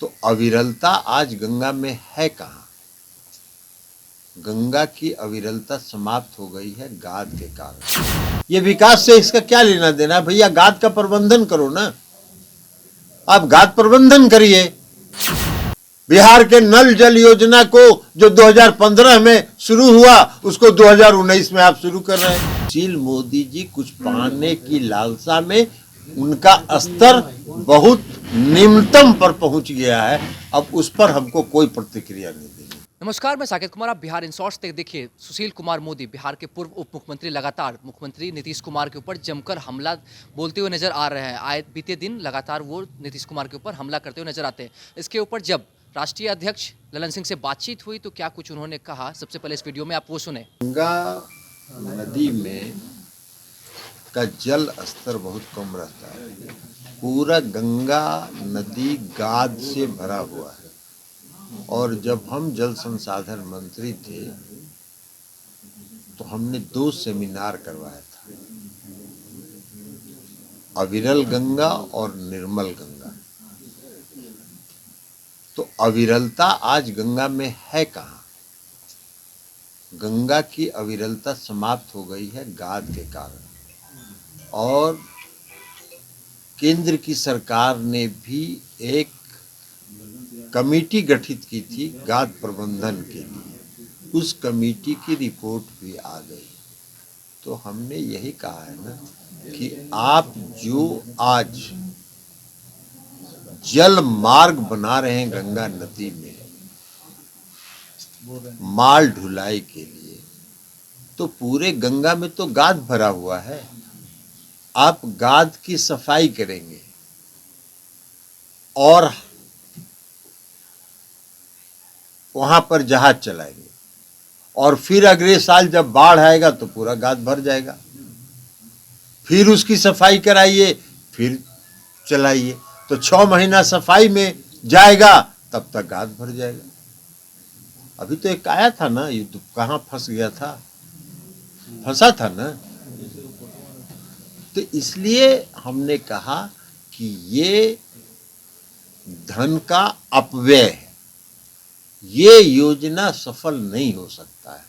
तो अविरलता आज गंगा में है कहाँ? गंगा की अविरलता समाप्त हो गई है गाद के कारण। ये विकास से इसका क्या लेना देना है भैया? गाद का प्रबंधन करो ना, आप गाद प्रबंधन करिए। बिहार के नल जल योजना को जो 2015 में शुरू हुआ उसको 2019 में आप शुरू कर रहे हैं। सुशील मोदी जी कुछ पाने की लालसा में उनका स्तर बहुत निम्नतम पर पहुंच गया है। अब उस पर हमको कोई प्रतिक्रिया नहीं देनी। नमस्कार, मैं साकेत कुमार। आप बिहार इनसॉर्ट्स तक देखिए, सुशील कुमार मोदी बिहार के पूर्व उप मुख्यमंत्री लगातार मुख्यमंत्री नीतीश कुमार के ऊपर जमकर हमला बोलते हुए नजर आ रहे हैं। आए बीते दिन लगातार वो नीतीश कुमार के ऊपर हमला करते हुए नजर आते हैं। इसके ऊपर जब राष्ट्रीय अध्यक्ष ललन सिंह से बातचीत हुई तो क्या कुछ उन्होंने कहा, सबसे पहले इस वीडियो में आप वो सुने। गंगा नदी में का जल स्तर बहुत कम रहता है। पूरा गंगा नदी गाद से भरा हुआ है। और जब हम जल संसाधन मंत्री थे तो हमने 2 सेमिनार करवाया था, अविरल गंगा और निर्मल गंगा। तो अविरलता आज गंगा में है कहाँ? गंगा की अविरलता समाप्त हो गई है गाद के कारण। और केंद्र की सरकार ने भी एक कमेटी गठित की थी गाद प्रबंधन के लिए। उस कमेटी की रिपोर्ट भी आ गई। तो हमने यही कहा है ना कि आप जो आज जल मार्ग बना रहे हैं गंगा नदी में माल ढुलाई के लिए, तो पूरे गंगा में तो गाद भरा हुआ है। आप गाद की सफाई करेंगे और वहां पर जहाज चलाएंगे और फिर अगले साल जब बाढ़ आएगा तो पूरा गाद भर जाएगा। फिर उसकी सफाई कराइए, फिर चलाइए, तो 6 महीना सफाई में जाएगा, तब तक गाद भर जाएगा। अभी तो एक आया था ना, ये कहाँ फंस गया था, फंसा था ना। तो इसलिए हमने कहा कि ये धन का अपव्यय है, ये योजना सफल नहीं हो सकता है।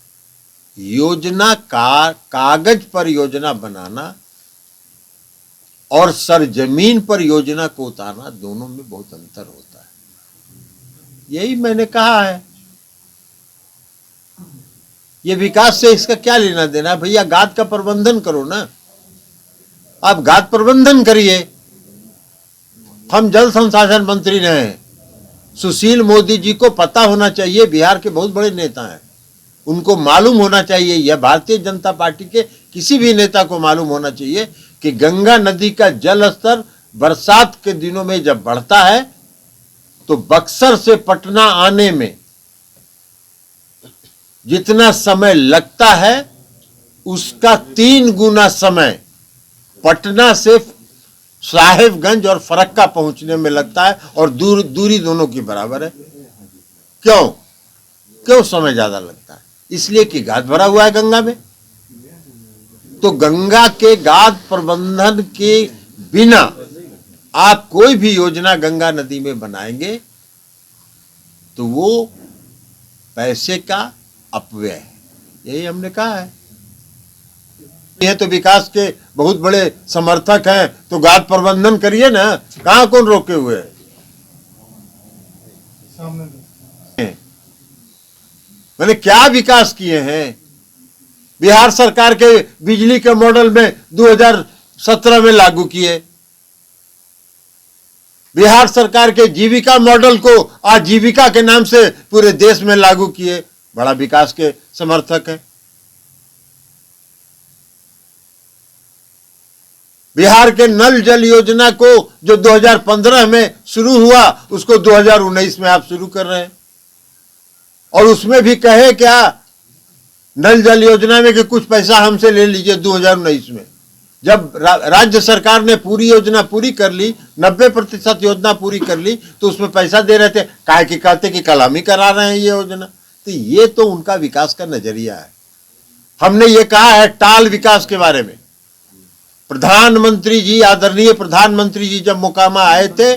योजना का कागज पर योजना बनाना और सरजमीन पर योजना को उतारना, दोनों में बहुत अंतर होता है। यही मैंने कहा है। ये विकास से इसका क्या लेना देना है भैया? गाद का प्रबंधन करो ना, आप गाद प्रबंधन करिए। हम जल संसाधन मंत्री रहे, सुशील मोदी जी को पता होना चाहिए, बिहार के बहुत बड़े नेता हैं, उनको मालूम होना चाहिए, यह भारतीय जनता पार्टी के किसी भी नेता को मालूम होना चाहिए कि गंगा नदी का जल स्तर बरसात के दिनों में जब बढ़ता है तो बक्सर से पटना आने में जितना समय लगता है उसका 3 गुना समय पटना से साहेबगंज और फरक्का पहुंचने में लगता है, और दूरी दोनों की बराबर है। क्यों समय ज्यादा लगता है? इसलिए कि गाद भरा हुआ है गंगा में। तो गंगा के गाद प्रबंधन के बिना आप कोई भी योजना गंगा नदी में बनाएंगे तो वो पैसे का अपव्यय है। यही हमने कहा है। ये तो विकास के बहुत बड़े समर्थक हैं, तो गाद प्रबंधन करिए ना, कहां कौन रोके हुए है? मैंने क्या विकास किए हैं? बिहार सरकार के बिजली के मॉडल में 2017 में लागू किए। बिहार सरकार के जीविका मॉडल को आजीविका के नाम से पूरे देश में लागू किए। बड़ा विकास के समर्थक है। बिहार के नल जल योजना को जो 2015 में शुरू हुआ उसको 2019 में आप शुरू कर रहे हैं। और उसमें भी कहे क्या नल जल योजना में कि कुछ पैसा हमसे ले लीजिए 2019 में। जब राज्य सरकार ने पूरी योजना पूरी कर ली, 90% योजना पूरी कर ली, तो उसमें पैसा दे रहे थे, काहे कि कहते कि कल हम ही करा रहे हैं ये योजना। तो ये तो उनका विकास का नजरिया है। हमने ये कहा है टाल विकास के बारे में। प्रधानमंत्री जी, आदरणीय प्रधानमंत्री जी जब मोकामा आए थे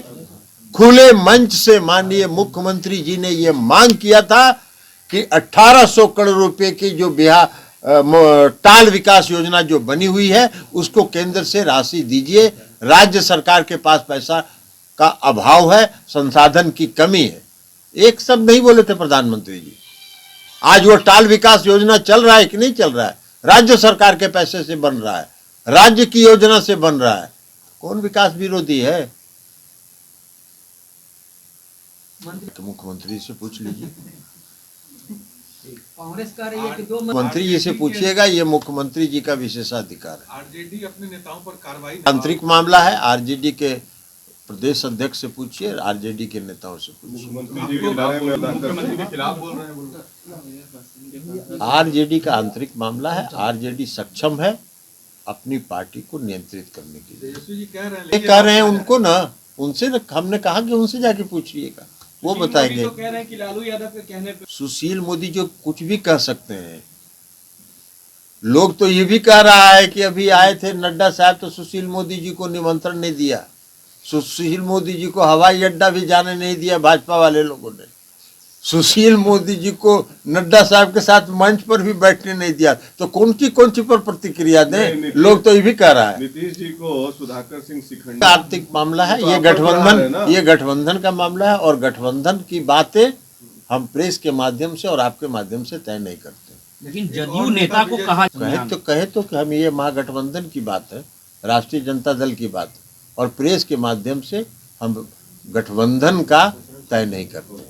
खुले मंच से माननीय मुख्यमंत्री जी ने यह मांग किया था कि 1800 करोड़ रुपए की जो बिहार टाल विकास योजना जो बनी हुई है उसको केंद्र से राशि दीजिए। राज्य सरकार के पास पैसा का अभाव है, संसाधन की कमी है। एक शब्द नहीं बोले थे प्रधानमंत्री जी। आज वो टाल विकास योजना चल रहा है कि नहीं चल रहा है? राज्य सरकार के पैसे से बन रहा है, राज्य की योजना से बन रहा है। कौन विकास विरोधी है? मुख्यमंत्री से पूछ लीजिए, कांग्रेस कह रही है कि 2 मंत्री जी से पूछिएगा, ये मुख्यमंत्री जी का विशेषाधिकार है। आरजेडी अपने नेताओं पर कार्रवाई आंतरिक मामला है, आरजेडी के प्रदेश अध्यक्ष से पूछिए, आरजेडी के नेताओं से पूछिए। मुख्यमंत्री के खिलाफ बोल रहे हैं। आरजेडी का आंतरिक मामला है, आरजेडी सक्षम है अपनी पार्टी को नियंत्रित करने के लिए। तेजस्वी जी कह रहे हैं, ये कह रहे हैं उनको ना, उनसे ना, हमने कहा कि उनसे जाके पूछिएगा, वो बताएंगे। तो कह रहे हैं कि लालू यादव के कहने पे सुशील मोदी जो कुछ भी कह सकते हैं। लोग तो ये भी कह रहा है कि अभी आए थे नड्डा साहब तो सुशील मोदी जी को निमंत्रण नहीं दिया, सुशील मोदी जी को हवाई अड्डा भी जाने नहीं दिया भाजपा वाले लोगों ने, सुशील मोदी जी को नड्डा साहब के साथ मंच पर भी बैठने नहीं दिया। तो कौन सी पर प्रतिक्रिया दें? लोग तो ये भी कह रहा है। नीतीश जी को सुधाकर सिंह सिखंडी आर्थिक मामला है, तो ये आप लोग गठबंधन, है ना? ये गठबंधन का मामला है और गठबंधन की बातें हम प्रेस के माध्यम से और आपके माध्यम से तय नहीं करते। लेकिन जदयू नेता को कहा कहे तो कि हम, ये महागठबंधन की बात है, राष्ट्रीय जनता दल की बात है और प्रेस के माध्यम से हम गठबंधन का तय नहीं करते।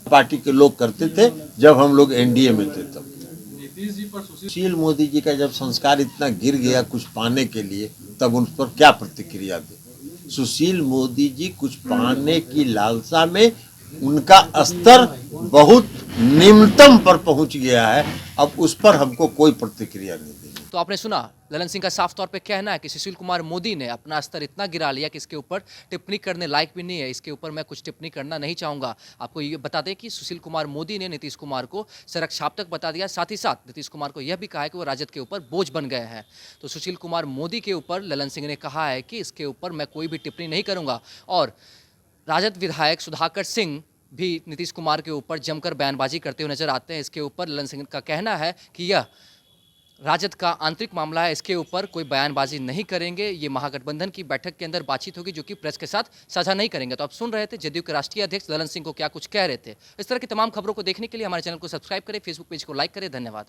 पार्टी के लोग करते थे जब हम लोग एनडीए में थे तब। नीतीश जी पर सुशील मोदी जी का जब संस्कार इतना गिर गया कुछ पाने के लिए, तब उन पर क्या प्रतिक्रिया दे? सुशील मोदी जी कुछ पाने की लालसा में उनका स्तर बहुत निम्नतम पर पहुंच गया है, अब उस पर हमको कोई प्रतिक्रिया नहीं देनी। तो आपने सुना ललन सिंह का साफ तौर पे कहना है कि सुशील कुमार मोदी ने अपना स्तर इतना गिरा लिया कि इसके ऊपर टिप्पणी करने लायक भी नहीं है, इसके ऊपर मैं कुछ टिप्पणी करना नहीं चाहूँगा। आपको ये बता दें कि सुशील कुमार मोदी ने नीतीश कुमार को सरक्षाप तक बता दिया, साथ ही साथ नीतीश कुमार को यह भी कहा है कि वो राजद के ऊपर बोझ बन गए हैं। तो सुशील कुमार मोदी के ऊपर ललन सिंह ने कहा है कि इसके ऊपर मैं कोई भी टिप्पणी नहीं करूँगा। और राजद विधायक सुधाकर सिंह भी नीतीश कुमार के ऊपर जमकर बयानबाजी करते हुए नजर आते हैं। इसके ऊपर ललन सिंह का कहना है कि यह राजद का आंतरिक मामला है, इसके ऊपर कोई बयानबाजी नहीं करेंगे। ये महागठबंधन की बैठक के अंदर बातचीत होगी जो कि प्रेस के साथ साझा नहीं करेंगे। तो आप सुन रहे थे जदयू के राष्ट्रीय अध्यक्ष ललन सिंह को क्या कुछ कह रहे थे। इस तरह की तमाम खबरों को देखने के लिए हमारे चैनल को सब्सक्राइब करें, फेसबुक पेज को लाइक करें। धन्यवाद।